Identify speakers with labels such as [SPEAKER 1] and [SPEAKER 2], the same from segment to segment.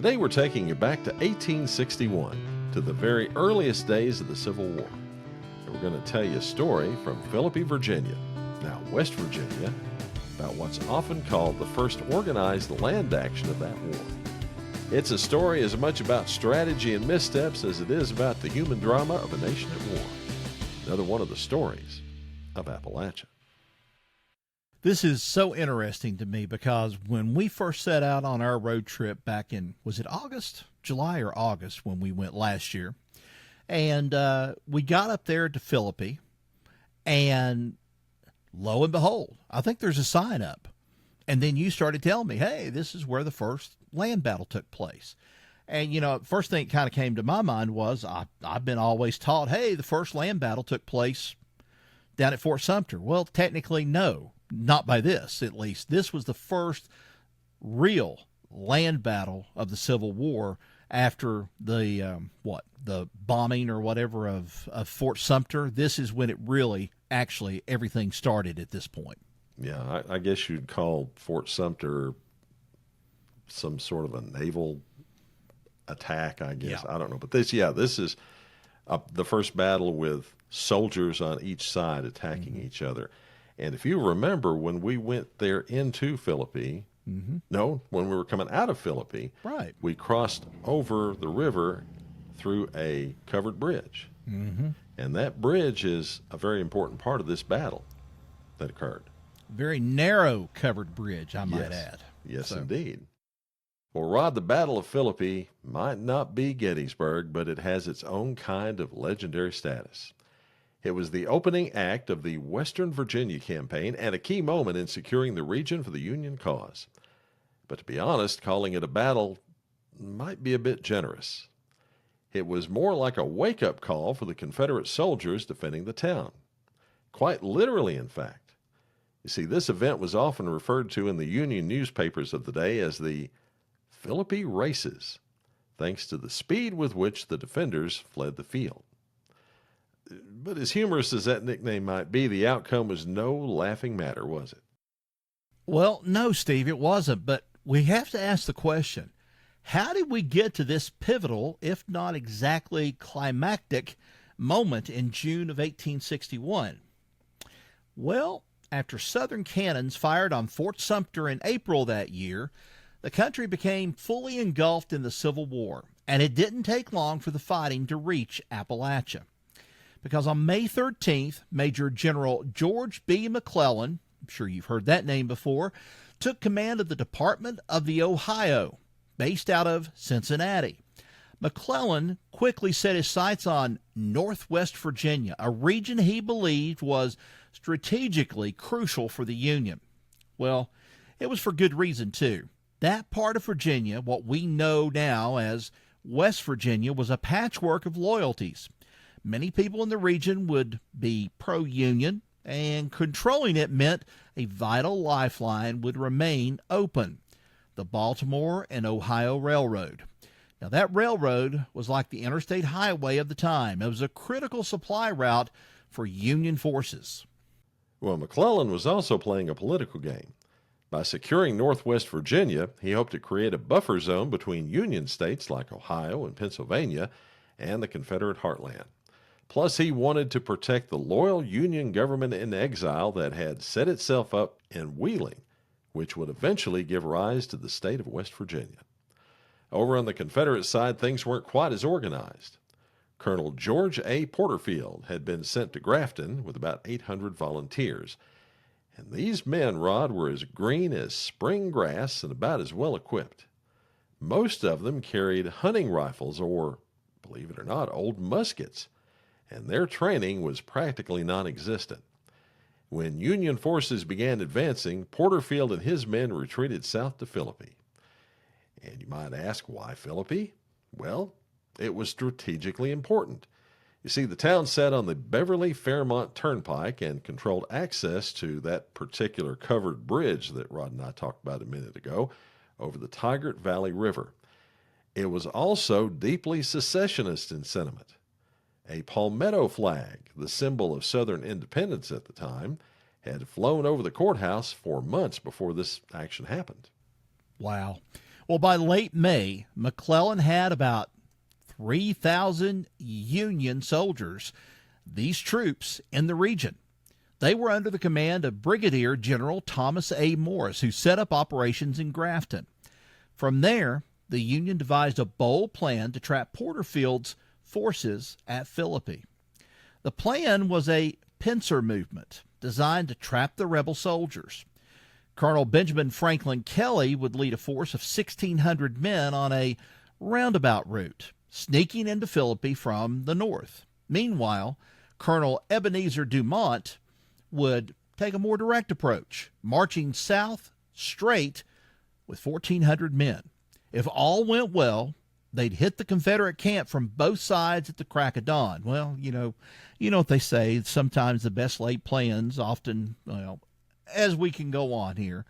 [SPEAKER 1] Today we're taking you back to 1861, to the very earliest days of the Civil War. And we're going to tell you a story from Philippi, Virginia, now West Virginia, about what's often called the first organized land action of that war. It's a story as much about strategy and missteps as it is about the human drama of a nation at war. Another one of the stories of Appalachia.
[SPEAKER 2] This is so interesting to me because when we first set out on our road trip back in, was it July or August when we went last year? And we got up there to Philippi, and lo and behold, I think there's a sign up. And then you started telling me, hey, this is where the first land battle took place. And, you know, first thing that kind of came to my mind was I've been always taught, hey, the first land battle took place down at Fort Sumter. Well, technically, no. Not by this, at least. This was the first real land battle of the Civil War after the bombing or whatever of Fort Sumter. This is when it really, actually, everything started at this point.
[SPEAKER 1] Yeah, I guess you'd call Fort Sumter some sort of a naval attack, I guess. Yeah. I don't know. But this is the first battle with soldiers on each side attacking each other. And if you remember, when we went there into Philippi, when we were coming out of Philippi,
[SPEAKER 2] right,
[SPEAKER 1] we crossed over the river through a covered bridge. And that bridge is a very important part of this battle that occurred.
[SPEAKER 2] Very narrow covered bridge, I might add.
[SPEAKER 1] Yes, indeed. Well, Rod, the Battle of Philippi might not be Gettysburg, but it has its own kind of legendary status. It was the opening act of the Western Virginia campaign and a key moment in securing the region for the Union cause. But to be honest, calling it a battle might be a bit generous. It was more like a wake-up call for the Confederate soldiers defending the town. Quite literally, in fact. You see, this event was often referred to in the Union newspapers of the day as the Philippi Races, thanks to the speed with which the defenders fled the field. But as humorous as that nickname might be, the outcome was no laughing matter, was it?
[SPEAKER 2] Well, no, Steve, it wasn't. But we have to ask the question, how did we get to this pivotal, if not exactly climactic, moment in June of 1861? Well, after Southern cannons fired on Fort Sumter in April that year, the country became fully engulfed in the Civil War, and it didn't take long for the fighting to reach Appalachia. Because on May 13th, Major General George B. McClellan, I'm sure you've heard that name before, took command of the Department of the Ohio, based out of Cincinnati. McClellan quickly set his sights on Northwest Virginia, a region he believed was strategically crucial for the Union. Well, it was for good reason, too. That part of Virginia, what we know now as West Virginia, was a patchwork of loyalties. Many people in the region would be pro-Union, and controlling it meant a vital lifeline would remain open, the Baltimore and Ohio Railroad. Now, that railroad was like the interstate highway of the time. It was a critical supply route for Union forces.
[SPEAKER 1] Well, McClellan was also playing a political game. By securing Northwest Virginia, he hoped to create a buffer zone between Union states like Ohio and Pennsylvania and the Confederate heartland. Plus, he wanted to protect the loyal Union government in exile that had set itself up in Wheeling, which would eventually give rise to the state of West Virginia. Over on the Confederate side, things weren't quite as organized. Colonel George A. Porterfield had been sent to Grafton with about 800 volunteers. And these men, Rod, were as green as spring grass and about as well equipped. Most of them carried hunting rifles or, believe it or not, old muskets. And their training was practically non-existent. When Union forces began advancing, Porterfield and his men retreated south to Philippi. And you might ask, why Philippi? Well, it was strategically important. You see, the town sat on the Beverly-Fairmont Turnpike and controlled access to that particular covered bridge that Rod and I talked about a minute ago over the Tigard Valley River. It was also deeply secessionist in sentiment. A palmetto flag, the symbol of Southern independence at the time, had flown over the courthouse for months before this action happened.
[SPEAKER 2] Wow. Well, by late May, McClellan had about 3,000 Union soldiers, these troops in the region. They were under the command of Brigadier General Thomas A. Morris, who set up operations in Grafton. From there, the Union devised a bold plan to trap Porterfield's forces at Philippi. The plan was a pincer movement designed to trap the rebel soldiers. Colonel Benjamin Franklin Kelly would lead a force of 1,600 men on a roundabout route, sneaking into Philippi from the north. Meanwhile, Colonel Ebenezer Dumont would take a more direct approach, marching south straight with 1,400 men. If all went well, they'd hit the Confederate camp from both sides at the crack of dawn. Well, you know what they say, sometimes the best laid plans often, as we can go on here.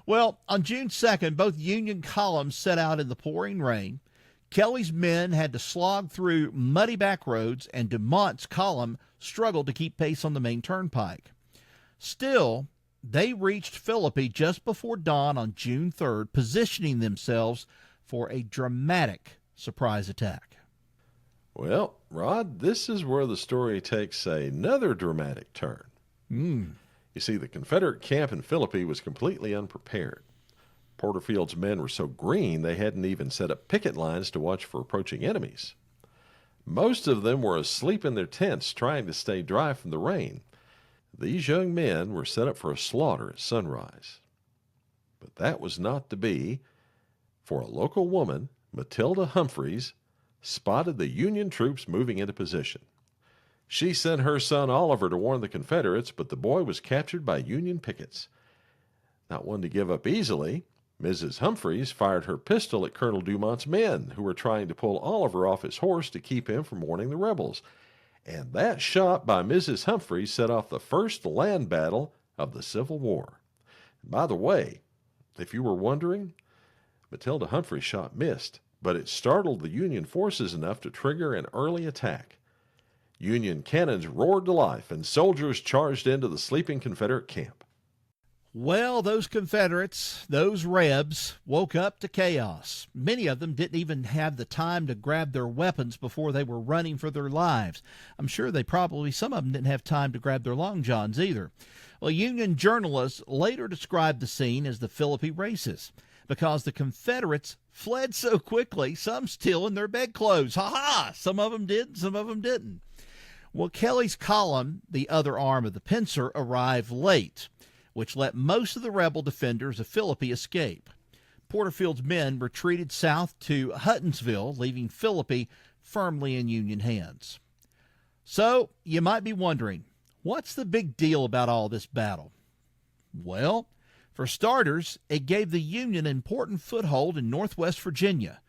[SPEAKER 2] Well, on June 2nd, both Union columns set out in the pouring rain. Kelly's men had to slog through muddy back roads, and Dumont's column struggled to keep pace on the main turnpike. Still, they reached Philippi just before dawn on June 3rd, positioning themselves for a dramatic surprise attack.
[SPEAKER 1] Well, Rod, this is where the story takes another dramatic turn. You see, the Confederate camp in Philippi was completely unprepared. Porterfield's men were so green they hadn't even set up picket lines to watch for approaching enemies. Most of them were asleep in their tents, trying to stay dry from the rain. These young men were set up for a slaughter at sunrise. But that was not to be, for a local woman, Matilda Humphreys, spotted the Union troops moving into position. She sent her son Oliver to warn the Confederates, but the boy was captured by Union pickets. Not one to give up easily, Mrs. Humphreys fired her pistol at Colonel Dumont's men, who were trying to pull Oliver off his horse to keep him from warning the rebels. And that shot by Mrs. Humphreys set off the first land battle of the Civil War. By the way, if you were wondering, Matilda Humphreys' shot missed, but it startled the Union forces enough to trigger an early attack. Union cannons roared to life, and soldiers charged into the sleeping Confederate camp.
[SPEAKER 2] Well, those Confederates, those Rebs, woke up to chaos. Many of them didn't even have the time to grab their weapons before they were running for their lives. I'm sure some of them didn't have time to grab their long johns either. Well, Union journalists later described the scene as the Philippi Races because the Confederates fled so quickly, some still in their bedclothes. Ha-ha! Some of them did, some of them didn't. Well, Kelly's column, the other arm of the pincer, arrived late, which let most of the rebel defenders of Philippi escape. Porterfield's men retreated south to Huttonsville, leaving Philippi firmly in Union hands. So, you might be wondering, what's the big deal about all this battle? Well, for starters, it gave the Union an important foothold in Northwest Virginia,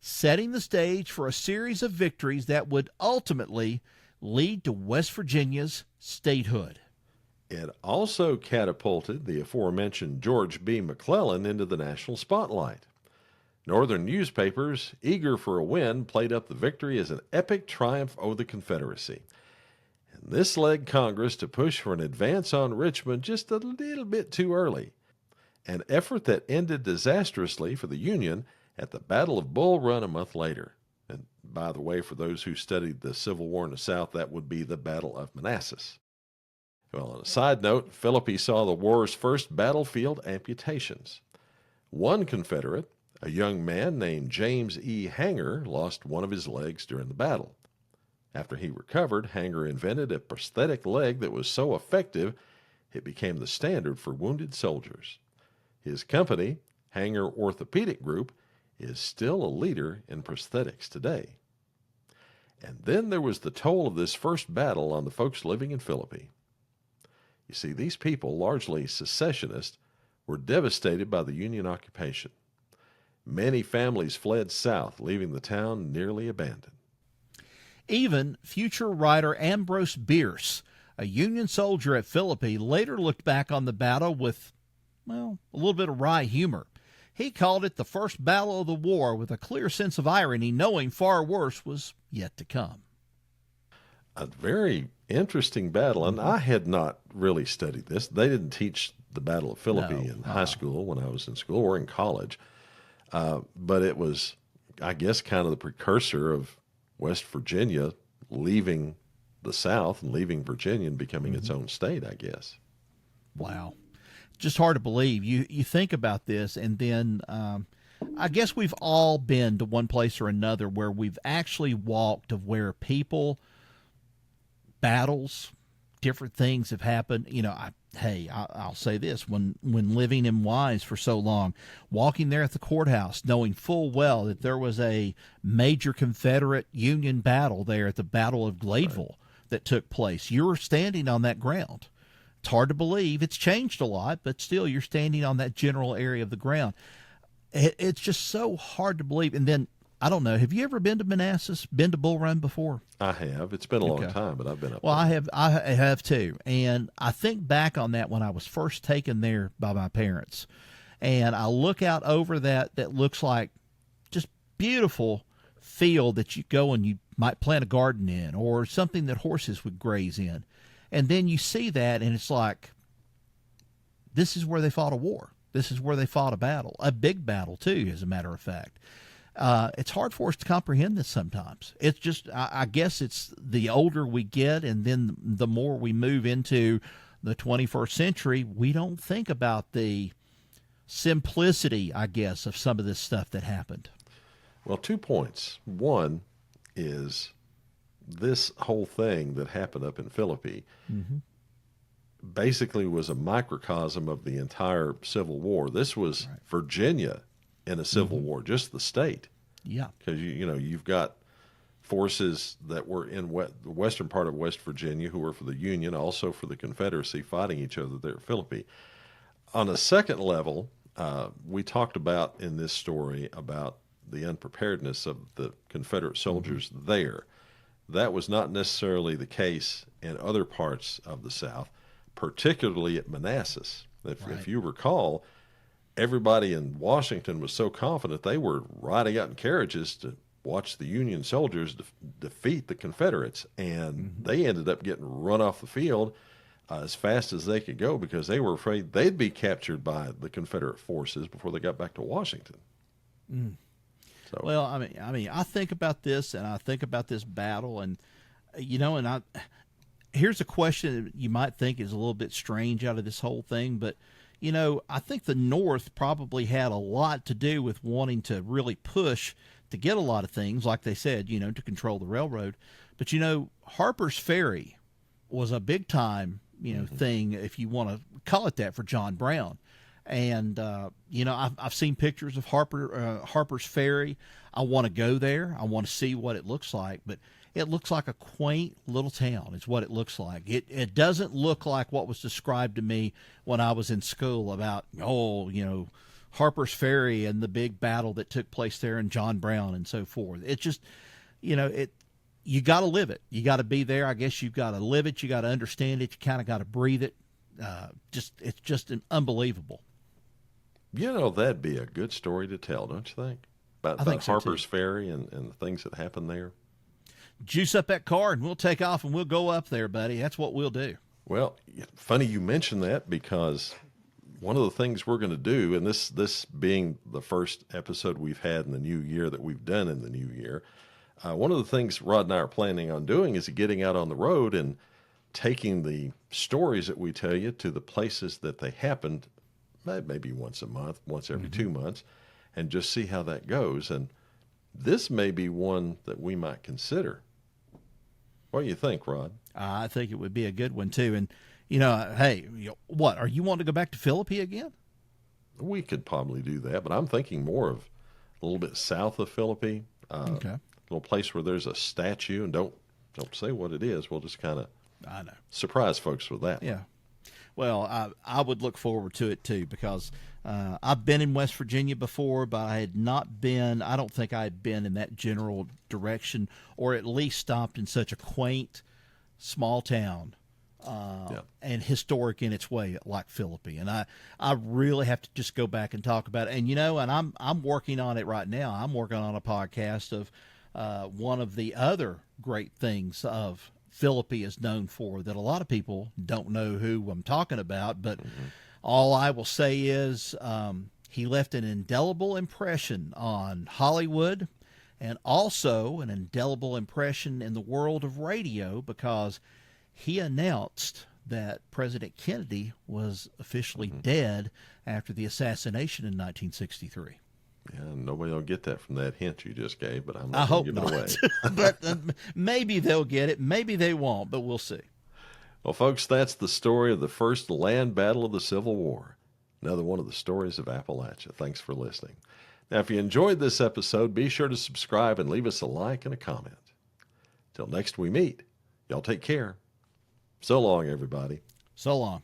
[SPEAKER 2] setting the stage for a series of victories that would ultimately lead to West Virginia's statehood.
[SPEAKER 1] It also catapulted the aforementioned George B. McClellan into the national spotlight. Northern newspapers, eager for a win, played up the victory as an epic triumph over the Confederacy. And this led Congress to push for an advance on Richmond just a little bit too early, an effort that ended disastrously for the Union at the Battle of Bull Run a month later. And by the way, for those who studied the Civil War in the South, that would be the Battle of Manassas. Well, on a side note, Philippi saw the war's first battlefield amputations. One Confederate, a young man named James E. Hanger, lost one of his legs during the battle. After he recovered, Hanger invented a prosthetic leg that was so effective it became the standard for wounded soldiers. His company, Hanger Orthopedic Group, is still a leader in prosthetics today. And then there was the toll of this first battle on the folks living in Philippi. You see, these people, largely secessionists, were devastated by the Union occupation. Many families fled south, leaving the town nearly abandoned.
[SPEAKER 2] Even future writer Ambrose Bierce, a Union soldier at Philippi, later looked back on the battle with, a little bit of wry humor. He called it the first battle of the war with a clear sense of irony, knowing far worse was yet to come.
[SPEAKER 1] A very interesting battle, and I had not really studied this. They didn't teach the Battle of Philippi in high school when I was in school or in college. But it was, I guess, kind of the precursor of West Virginia leaving the South and leaving Virginia and becoming its own state, I guess.
[SPEAKER 2] Wow. Just hard to believe. You think about this, and then I guess we've all been to one place or another where we've actually walked of where people, battles, different things have happened. I'll say this: when living in Wise for so long, walking there at the courthouse, knowing full well that there was a major Confederate Union battle there at the Battle of Gladeville that took place, you're standing on that ground. It's hard to believe. It's changed a lot, but still, you're standing on that general area of the ground. It's just so hard to believe. And then, I don't know, have you ever been to Manassas, been to Bull Run before?
[SPEAKER 1] I have. It's been a long
[SPEAKER 2] Okay.
[SPEAKER 1] time, but I've been up
[SPEAKER 2] Well,
[SPEAKER 1] there.
[SPEAKER 2] I have too. And I think back on that when I was first taken there by my parents. And I look out over that looks like just beautiful field that you go and you might plant a garden in, or something that horses would graze in. And then you see that and it's like, this is where they fought a war. This is where they fought a big battle too, as a matter of fact. It's hard for us to comprehend this sometimes. It's just, I guess it's the older we get, and then the more we move into the 21st century, we don't think about the simplicity, I guess, of some of this stuff that happened.
[SPEAKER 1] Well, 2 points. One is this whole thing that happened up in Philippi basically was a microcosm of the entire Civil War. This was Virginia in a civil war, just the state.
[SPEAKER 2] Yeah.
[SPEAKER 1] Because you've got forces that were in the western part of West Virginia who were for the Union, also for the Confederacy, fighting each other there at Philippi. On a second level, we talked about in this story about the unpreparedness of the Confederate soldiers there. That was not necessarily the case in other parts of the South, particularly at Manassas. If you recall, everybody in Washington was so confident they were riding out in carriages to watch the Union soldiers defeat the Confederates, and they ended up getting run off the field as fast as they could go because they were afraid they'd be captured by the Confederate forces before they got back to Washington. So,
[SPEAKER 2] Well, I think about this, and I think about this battle, and here's a question that you might think is a little bit strange out of this whole thing, but I think the North probably had a lot to do with wanting to really push to get a lot of things, like they said, to control the railroad. But Harper's Ferry was a big time, thing, if you want to call it that, for John Brown. And I've seen pictures of Harper's Ferry. I want to go there. I want to see what it looks like. But it looks like a quaint little town is what it looks like. It doesn't look like what was described to me when I was in school about, Harper's Ferry and the big battle that took place there and John Brown and so forth. It just, you got to live it. You got to be there. I guess you've got to live it. You got to understand it. You kind of got to breathe it. It's just unbelievable.
[SPEAKER 1] that'd be a good story to tell, don't you think? About
[SPEAKER 2] So,
[SPEAKER 1] Harper's
[SPEAKER 2] too.
[SPEAKER 1] Ferry and the things that happened there.
[SPEAKER 2] Juice up that car and we'll take off and we'll go up there, buddy. That's what we'll do.
[SPEAKER 1] Well, funny you mention that because one of the things we're going to do, and this being the first episode we've had in the new year that we've done in the new year, one of the things Rod and I are planning on doing is getting out on the road and taking the stories that we tell you to the places that they happened, maybe once a month, once every 2 months, and just see how that goes. And this may be one that we might consider. What do you think, Rod?
[SPEAKER 2] I think it would be a good one too. And hey, what are you wanting to go back to Philippi again?
[SPEAKER 1] We could probably do that, but I'm thinking more of a little bit south of Philippi,
[SPEAKER 2] Okay,
[SPEAKER 1] a little place where there's a statue, and don't say what it is. We'll just kind of
[SPEAKER 2] I know.
[SPEAKER 1] surprise folks with that.
[SPEAKER 2] Yeah. Well, I would look forward to it too because I've been in West Virginia before, but I had not been. I don't think I had been in that general direction, or at least stopped in such a quaint, small town and historic in its way, like Philippi. And I really have to just go back and talk about it. And and I'm working on it right now. I'm working on a podcast of one of the other great things of Philippi is known for that a lot of people don't know who I'm talking about, but all I will say is He left an indelible impression on Hollywood and also an indelible impression in the world of radio because he announced that President Kennedy was officially dead after the assassination in 1963.
[SPEAKER 1] Yeah, nobody will get that from that hint you just gave, but I'm
[SPEAKER 2] I
[SPEAKER 1] not
[SPEAKER 2] hope
[SPEAKER 1] going to give it
[SPEAKER 2] not.
[SPEAKER 1] away.
[SPEAKER 2] But maybe they'll get it. Maybe they won't, but we'll see.
[SPEAKER 1] Well, folks, that's the story of the first land battle of the Civil War. Another one of the stories of Appalachia. Thanks for listening. Now, if you enjoyed this episode, be sure to subscribe and leave us a like and a comment. Till next we meet, y'all take care. So long, everybody.
[SPEAKER 2] So long.